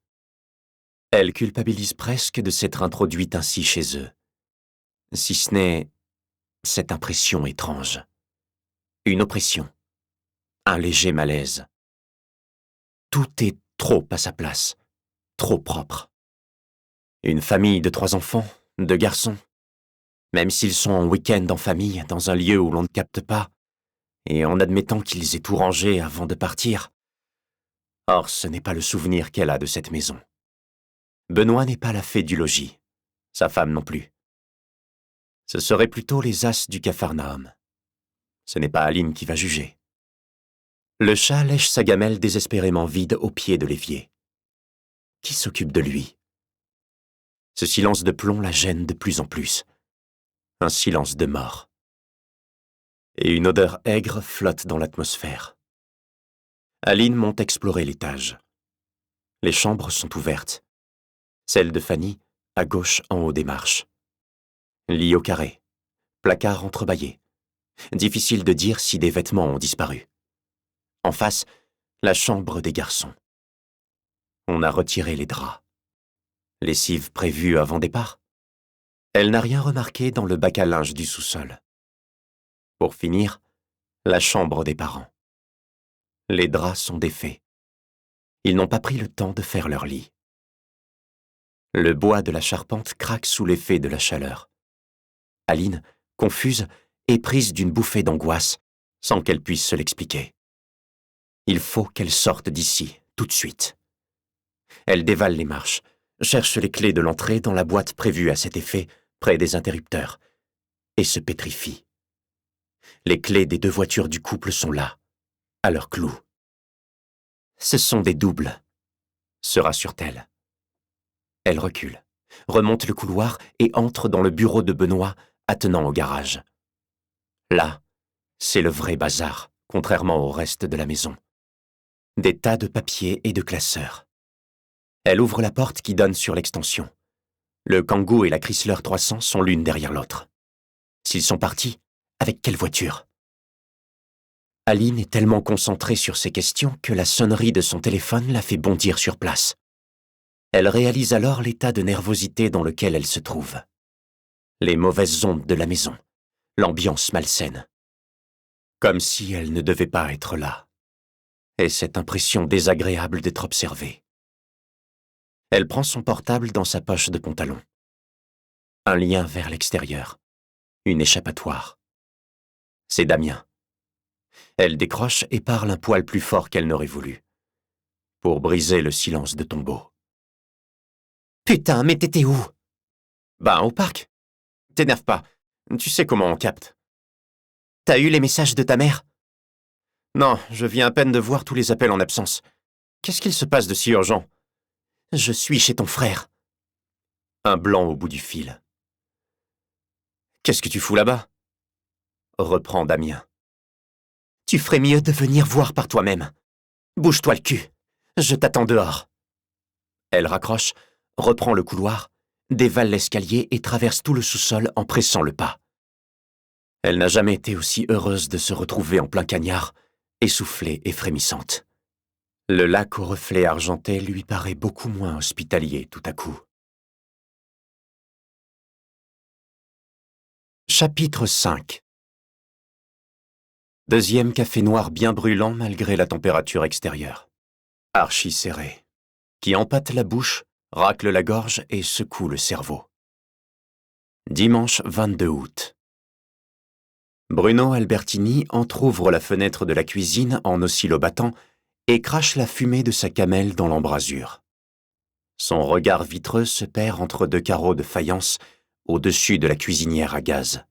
Elle culpabilise presque de s'être introduite ainsi chez eux, si ce n'est cette impression étrange. Une oppression, un léger malaise. Tout est trop à sa place, trop propre. Une famille de 3 enfants, 2 garçons, même s'ils sont en week-end en famille dans un lieu où l'on ne capte pas, et en admettant qu'ils aient tout rangé avant de partir. Or, ce n'est pas le souvenir qu'elle a de cette maison. Benoît n'est pas la fée du logis, sa femme non plus. Ce seraient plutôt les as du Capharnaüm. Ce n'est pas Aline qui va juger. Le chat lèche sa gamelle désespérément vide au pied de l'évier. Qui s'occupe de lui? Ce silence de plomb la gêne de plus en plus. Un silence de mort. Et une odeur aigre flotte dans l'atmosphère. Aline monte explorer l'étage. Les chambres sont ouvertes. Celle de Fanny, à gauche en haut des marches. Lit au carré. Placard entrebâillé. Difficile de dire si des vêtements ont disparu. En face, la chambre des garçons. On a retiré les draps. Lessive prévue avant départ. Elle n'a rien remarqué dans le bac à linge du sous-sol. Pour finir, la chambre des parents. Les draps sont défaits. Ils n'ont pas pris le temps de faire leur lit. Le bois de la charpente craque sous l'effet de la chaleur. Aline, confuse, est prise d'une bouffée d'angoisse, sans qu'elle puisse se l'expliquer. Il faut qu'elle sorte d'ici, tout de suite. Elle dévale les marches, cherche les clés de l'entrée dans la boîte prévue à cet effet, près des interrupteurs, et se pétrifie. Les clés des 2 voitures du couple sont là, à leur clou. Ce sont des doubles, se rassure-t-elle. Elle recule, remonte le couloir et entre dans le bureau de Benoît, attenant au garage. Là, c'est le vrai bazar, contrairement au reste de la maison. Des tas de papiers et de classeurs. Elle ouvre la porte qui donne sur l'extension. Le Kangoo et la Chrysler 300 sont l'une derrière l'autre. S'ils sont partis, avec quelle voiture? Aline est tellement concentrée sur ces questions que la sonnerie de son téléphone la fait bondir sur place. Elle réalise alors l'état de nervosité dans lequel elle se trouve. Les mauvaises ondes de la maison, l'ambiance malsaine. Comme si elle ne devait pas être là. Et cette impression désagréable d'être observée. Elle prend son portable dans sa poche de pantalon. Un lien vers l'extérieur. Une échappatoire. C'est Damien. Elle décroche et parle un poil plus fort qu'elle n'aurait voulu. Pour briser le silence de tombeau. Putain, mais t'étais où? Ben, au parc. T'énerve pas. Tu sais comment on capte. T'as eu les messages de ta mère? Non, je viens à peine de voir tous les appels en absence. Qu'est-ce qu'il se passe de si urgent? Je suis chez ton frère. Un blanc au bout du fil. Qu'est-ce que tu fous là-bas? Reprend Damien. Tu ferais mieux de venir voir par toi-même. Bouge-toi le cul. Je t'attends dehors. Elle raccroche, reprend le couloir, dévale l'escalier et traverse tout le sous-sol en pressant le pas. Elle n'a jamais été aussi heureuse de se retrouver en plein cagnard, essoufflée et frémissante. Le lac aux reflets argentés lui paraît beaucoup moins hospitalier tout à coup. Chapitre 5. Deuxième café noir bien brûlant malgré la température extérieure. Archi serré. Qui empâte la bouche, racle la gorge et secoue le cerveau. Dimanche 22 août. Bruno Albertini entr'ouvre la fenêtre de la cuisine en oscillobattant et crache la fumée de sa camelle dans l'embrasure. Son regard vitreux se perd entre 2 carreaux de faïence au-dessus de la cuisinière à gaz.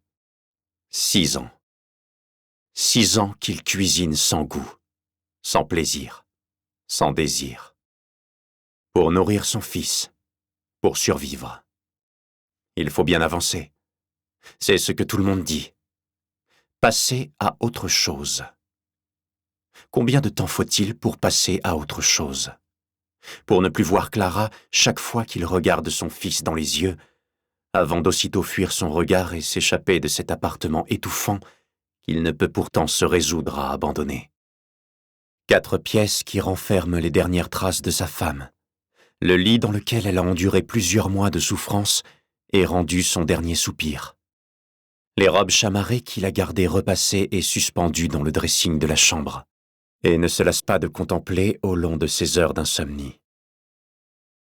6 ans. 6 ans qu'il cuisine sans goût, sans plaisir, sans désir. Pour nourrir son fils, pour survivre. Il faut bien avancer. C'est ce que tout le monde dit. Passer à autre chose. Combien de temps faut-il pour passer à autre chose? Pour ne plus voir Clara chaque fois qu'il regarde son fils dans les yeux, avant d'aussitôt fuir son regard et s'échapper de cet appartement étouffant qu'il ne peut pourtant se résoudre à abandonner. 4 pièces qui renferment les dernières traces de sa femme, le lit dans lequel elle a enduré plusieurs mois de souffrance et rendu son dernier soupir. Les robes chamarrées qu'il a gardées repassées et suspendues dans le dressing de la chambre, et ne se lasse pas de contempler au long de ses heures d'insomnie.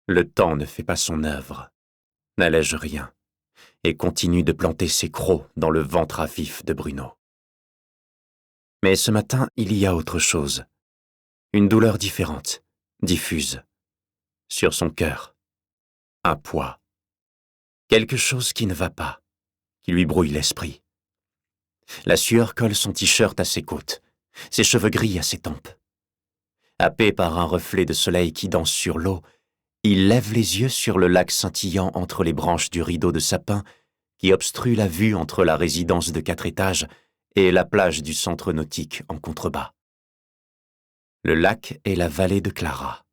Le temps ne fait pas son œuvre, n'allège rien, et continue de planter ses crocs dans le ventre à vif de Bruno. Mais ce matin, il y a autre chose. Une douleur différente, diffuse, sur son cœur. Un poids. Quelque chose qui ne va pas, qui lui brouille l'esprit. La sueur colle son t-shirt à ses côtes, ses cheveux gris à ses tempes. Happé par un reflet de soleil qui danse sur l'eau, il lève les yeux sur le lac scintillant entre les branches du rideau de sapin qui obstrue la vue entre la résidence de 4 étages et la plage du centre nautique en contrebas. Le lac est la vallée de Clara.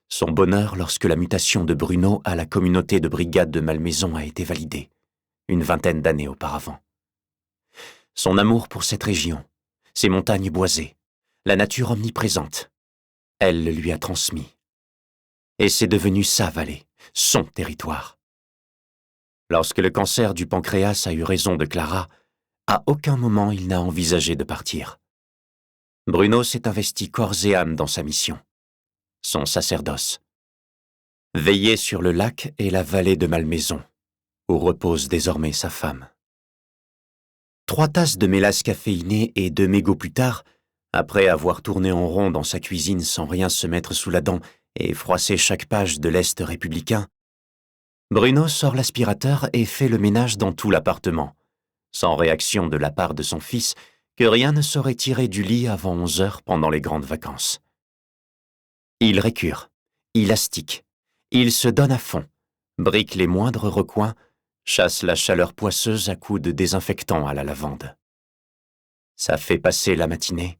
Son bonheur lorsque la mutation de Bruno à la communauté de brigade de Malmaison a été validée, une 20aine d'années auparavant. Son amour pour cette région, ses montagnes boisées, la nature omniprésente, elle le lui a transmis. Et c'est devenu sa vallée, son territoire. Lorsque le cancer du pancréas a eu raison de Clara, à aucun moment il n'a envisagé de partir. Bruno s'est investi corps et âme dans sa mission, son sacerdoce. Veiller sur le lac et la vallée de Malmaison, où repose désormais sa femme. 3 tasses de mélasse caféinée et 2 mégots plus tard, après avoir tourné en rond dans sa cuisine sans rien se mettre sous la dent et froisser chaque page de l'Est républicain, Bruno sort l'aspirateur et fait le ménage dans tout l'appartement, sans réaction de la part de son fils que rien ne saurait tirer du lit avant 11 heures pendant les grandes vacances. Il récure, il astique, il se donne à fond, brique les moindres recoins, chasse la chaleur poisseuse à coups de désinfectant à la lavande. Ça fait passer la matinée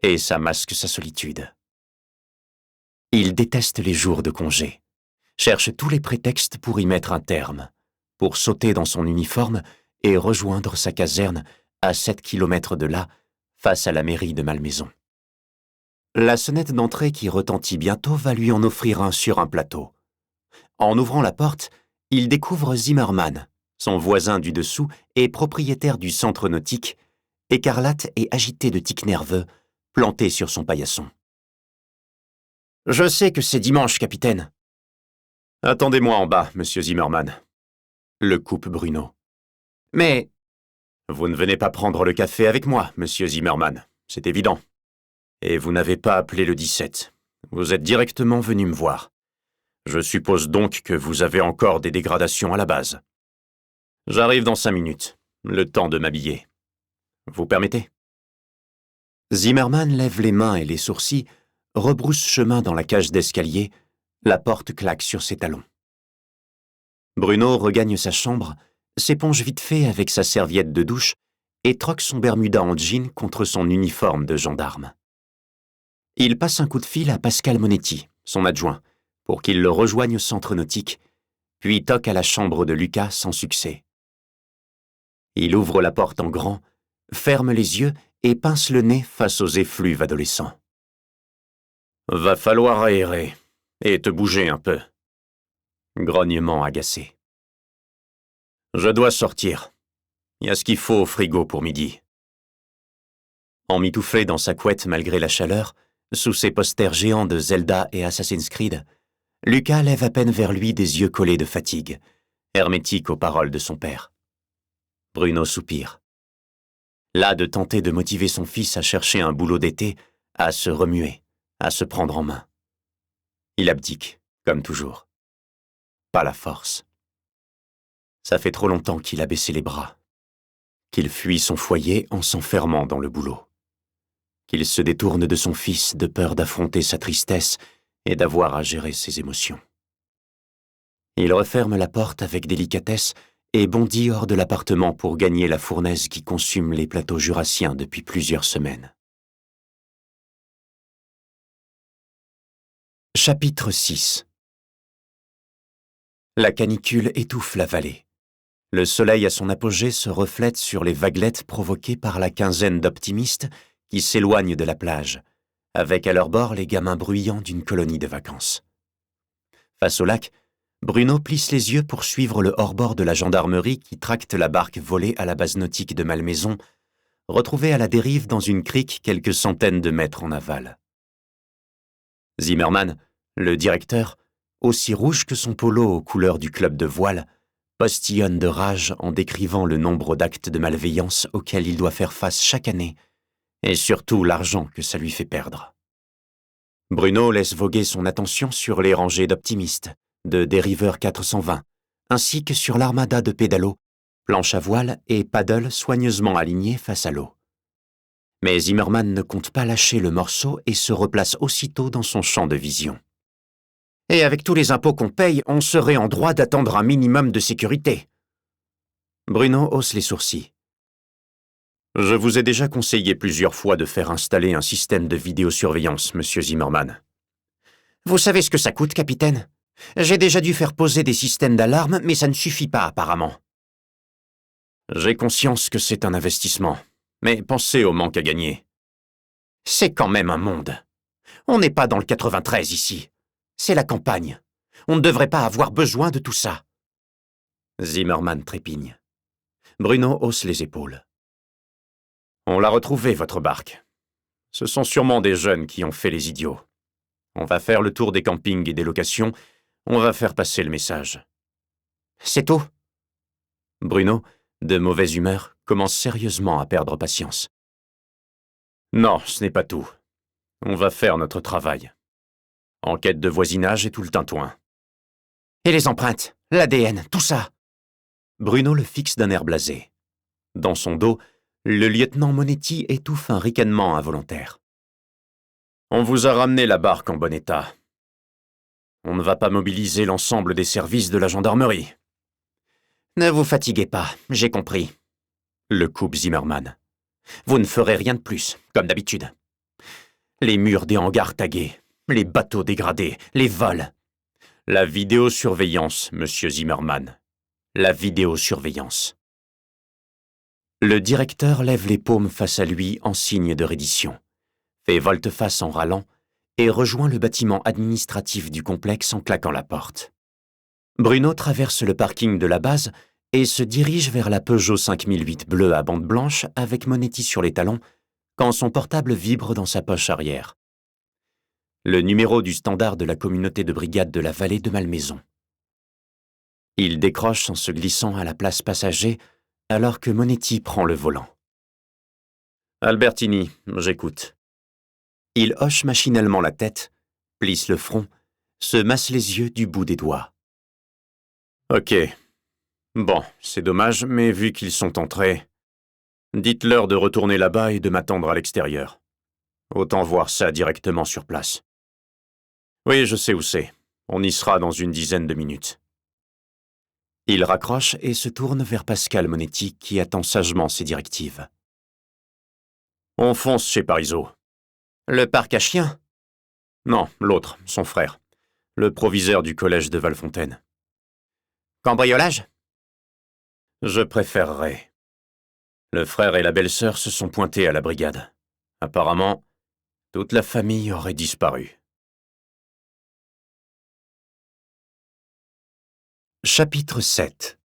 et ça masque sa solitude. Il déteste les jours de congé, cherche tous les prétextes pour y mettre un terme, pour sauter dans son uniforme et rejoindre sa caserne à 7 kilomètres de là, face à la mairie de Malmaison. La sonnette d'entrée qui retentit bientôt va lui en offrir un sur un plateau. En ouvrant la porte, il découvre Zimmermann, son voisin du dessous et propriétaire du centre nautique, écarlate et agité de tics nerveux, planté sur son paillasson. « Je sais que c'est dimanche, capitaine. »« Attendez-moi en bas, monsieur Zimmermann. » Le coupe Bruno. « Mais... » »« Vous ne venez pas prendre le café avec moi, monsieur Zimmermann, c'est évident. Et vous n'avez pas appelé le 17. Vous êtes directement venu me voir. Je suppose donc que vous avez encore des dégradations à la base. J'arrive dans 5 minutes, le temps de m'habiller. Vous permettez ? » Zimmermann lève les mains et les sourcils, rebrousse chemin dans la cage d'escalier, la porte claque sur ses talons. Bruno regagne sa chambre, s'éponge vite fait avec sa serviette de douche et troque son bermuda en jean contre son uniforme de gendarme. Il passe un coup de fil à Pascal Monetti, son adjoint, pour qu'il le rejoigne au centre nautique, puis toque à la chambre de Lucas sans succès. Il ouvre la porte en grand, ferme les yeux et pince le nez face aux effluves adolescents. « Va falloir aérer et te bouger un peu. » Grognement agacé. « Je dois sortir. Il y a ce qu'il faut au frigo pour midi. » Emmitouflé dans sa couette malgré la chaleur, sous ses posters géants de Zelda et Assassin's Creed, Lucas lève à peine vers lui des yeux collés de fatigue, hermétiques aux paroles de son père. Bruno soupire. Là de tenter de motiver son fils à chercher un boulot d'été, à se remuer, à se prendre en main. Il abdique, comme toujours. Pas la force. Ça fait trop longtemps qu'il a baissé les bras, qu'il fuit son foyer en s'enfermant dans le boulot, qu'il se détourne de son fils de peur d'affronter sa tristesse et d'avoir à gérer ses émotions. Il referme la porte avec délicatesse et bondit hors de l'appartement pour gagner la fournaise qui consume les plateaux jurassiens depuis plusieurs semaines. Chapitre 6. La canicule étouffe la vallée. Le soleil à son apogée se reflète sur les vaguelettes provoquées par la quinzaine d'optimistes qui s'éloignent de la plage, avec à leur bord les gamins bruyants d'une colonie de vacances. Face au lac, Bruno plisse les yeux pour suivre le hors-bord de la gendarmerie qui tracte la barque volée à la base nautique de Malmaison, retrouvée à la dérive dans une crique quelques centaines de mètres en aval. Zimmermann, le directeur, aussi rouge que son polo aux couleurs du club de voile, postillonne de rage en décrivant le nombre d'actes de malveillance auxquels il doit faire face chaque année, et surtout l'argent que ça lui fait perdre. Bruno laisse voguer son attention sur les rangées d'optimistes, de dériveurs 420, ainsi que sur l'armada de pédalos, planches à voile et paddles soigneusement alignés face à l'eau. Mais Zimmermann ne compte pas lâcher le morceau et se replace aussitôt dans son champ de vision. « Et avec tous les impôts qu'on paye, on serait en droit d'attendre un minimum de sécurité. » Bruno hausse les sourcils. « Je vous ai déjà conseillé plusieurs fois de faire installer un système de vidéosurveillance, monsieur Zimmermann. »« Vous savez ce que ça coûte, capitaine ? J'ai déjà dû faire poser des systèmes d'alarme, mais ça ne suffit pas apparemment. »« J'ai conscience que c'est un investissement, mais pensez au manque à gagner. »« C'est quand même un monde. On n'est pas dans le 93 ici. C'est la campagne. On ne devrait pas avoir besoin de tout ça. » Zimmermann trépigne. Bruno hausse les épaules. « On l'a retrouvée, votre barque. Ce sont sûrement des jeunes qui ont fait les idiots. On va faire le tour des campings et des locations. On va faire passer le message. »« C'est tout ?» Bruno, de mauvaise humeur, commence sérieusement à perdre patience. « Non, ce n'est pas tout. On va faire notre travail. Enquête de voisinage et tout le tintouin. Et les empreintes, l'ADN, tout ça. Bruno le fixe d'un air blasé. Dans son dos, le lieutenant Monetti étouffe un ricanement involontaire. On vous a ramené la barque en bon état. On ne va pas mobiliser l'ensemble des services de la gendarmerie. Ne vous fatiguez pas, j'ai compris. Le coupe Zimmerman. Vous ne ferez rien de plus, comme d'habitude. Les murs des hangars tagués, les bateaux dégradés, les vols. La vidéosurveillance, monsieur Zimmerman. La vidéosurveillance. Le directeur lève les paumes face à lui en signe de reddition, fait volte-face en râlant et rejoint le bâtiment administratif du complexe en claquant la porte. Bruno traverse le parking de la base et se dirige vers la Peugeot 5008 bleue à bande blanche avec Monetti sur les talons quand son portable vibre dans sa poche arrière. Le numéro du standard de la communauté de brigade de la vallée de Malmaison. Il décroche en se glissant à la place passager alors que Monetti prend le volant. Albertini, j'écoute. Il hoche machinalement la tête, plisse le front, se masse les yeux du bout des doigts. Ok. Bon, c'est dommage, mais vu qu'ils sont entrés, dites-leur de retourner là-bas et de m'attendre à l'extérieur. Autant voir ça directement sur place. Oui, je sais où c'est. On y sera dans une dizaine de minutes. Il raccroche et se tourne vers Pascal Monetti qui attend sagement ses directives. On fonce chez Parizeau. Le parc à chiens? Non, l'autre, son frère. Le proviseur du collège de Valfontaine. Cambriolage? Je préférerais. Le frère et la belle-sœur se sont pointés à la brigade. Apparemment, toute la famille aurait disparu. Chapitre 7.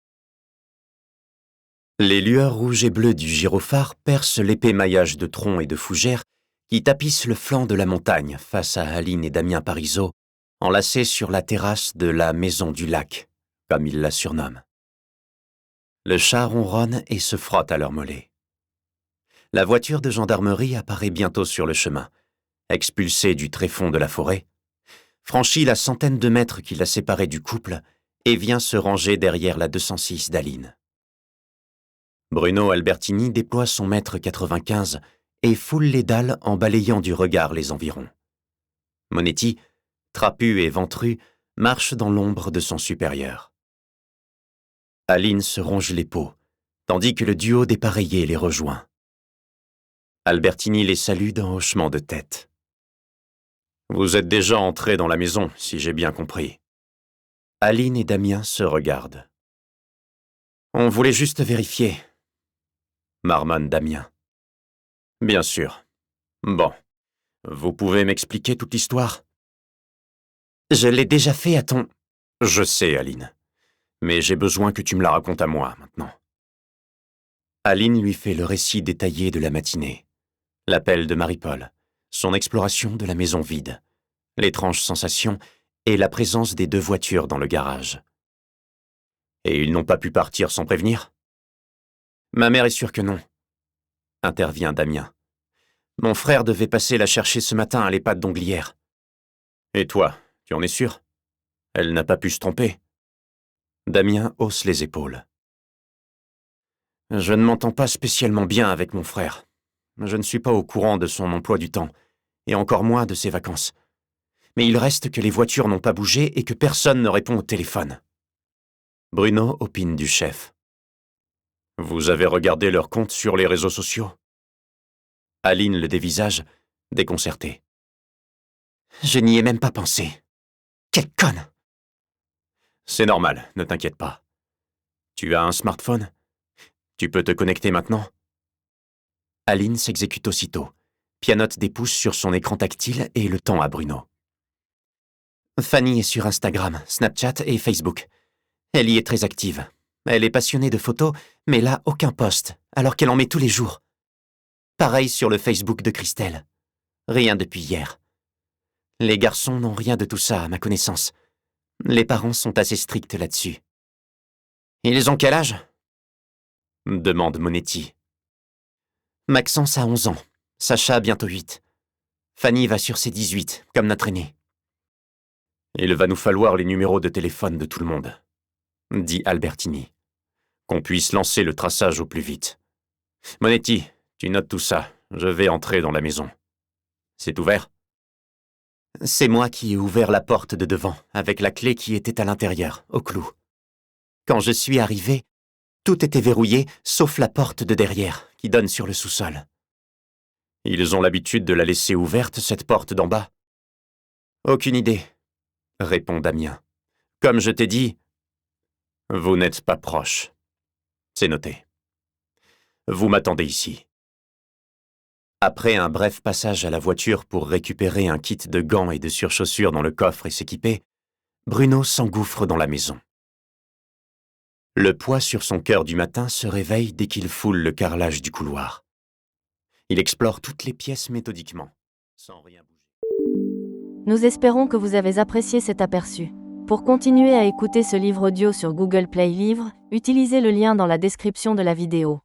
Les lueurs rouges et bleues du gyrophare percent l'épais maillage de troncs et de fougères qui tapissent le flanc de la montagne face à Aline et Damien Parizeau, enlacés sur la terrasse de la Maison du Lac, comme ils la surnomment. Le chat ronronne et se frotte à leurs mollets. La voiture de gendarmerie apparaît bientôt sur le chemin, expulsée du tréfonds de la forêt, franchit la centaine de mètres qui la séparaient du couple et vient se ranger derrière la 206 d'Aline. Bruno Albertini déploie son mètre 95 et foule les dalles en balayant du regard les environs. Monetti, trapu et ventru, marche dans l'ombre de son supérieur. Aline se ronge les peaux, tandis que le duo dépareillé les rejoint. Albertini les salue d'un hochement de tête. Vous êtes déjà entrés dans la maison, si j'ai bien compris. Aline et Damien se regardent. On voulait juste vérifier, marmonne Damien. Bien sûr. Bon. Vous pouvez m'expliquer toute l'histoire? Je l'ai déjà fait à ton... Je sais, Aline. Mais j'ai besoin que tu me la racontes à moi, maintenant. Aline lui fait le récit détaillé de la matinée. L'appel de Marie-Paul, son exploration de la maison vide, l'étrange sensation et la présence des deux voitures dans le garage. Et ils n'ont pas pu partir sans prévenir? Ma mère est sûre que non, intervient Damien. Mon frère devait passer la chercher ce matin à l'EHPAD d'Onglière. Et toi, tu en es sûr? Elle n'a pas pu se tromper? Damien hausse les épaules. Je ne m'entends pas spécialement bien avec mon frère. Je ne suis pas au courant de son emploi du temps, et encore moins de ses vacances. Mais il reste que les voitures n'ont pas bougé et que personne ne répond au téléphone. Bruno opine du chef. Vous avez regardé leur compte sur les réseaux sociaux? Aline le dévisage, déconcertée. Je n'y ai même pas pensé. Quelle conne! C'est normal, ne t'inquiète pas. Tu as un smartphone? Tu peux te connecter maintenant? Aline s'exécute aussitôt, pianote des pouces sur son écran tactile et le tend à Bruno. Fanny est sur Instagram, Snapchat et Facebook. Elle y est très active. Elle est passionnée de photos, mais là, aucun post, alors qu'elle en met tous les jours. Pareil sur le Facebook de Christelle. Rien depuis hier. Les garçons n'ont rien de tout ça, à ma connaissance. Les parents sont assez stricts là-dessus. Ils ont quel âge? Demande Monetti. Maxence a 11 ans. Sacha bientôt 8. Fanny va sur ses 18, comme notre aîné. Il va nous falloir les numéros de téléphone de tout le monde, dit Albertini. Qu'on puisse lancer le traçage au plus vite. Monetti, tu notes tout ça. Je vais entrer dans la maison. C'est ouvert ? C'est moi qui ai ouvert la porte de devant, avec la clé qui était à l'intérieur, au clou. Quand je suis arrivé, tout était verrouillé, sauf la porte de derrière, qui donne sur le sous-sol. Ils ont l'habitude de la laisser ouverte, cette porte d'en bas ? Aucune idée, répond Damien. Comme je t'ai dit, vous n'êtes pas proche. C'est noté. Vous m'attendez ici. Après un bref passage à la voiture pour récupérer un kit de gants et de surchaussures dans le coffre et s'équiper, Bruno s'engouffre dans la maison. Le poids sur son cœur du matin se réveille dès qu'il foule le carrelage du couloir. Il explore toutes les pièces méthodiquement, sans rien bouger. Nous espérons que vous avez apprécié cet aperçu. Pour continuer à écouter ce livre audio sur Google Play Livres, utilisez le lien dans la description de la vidéo.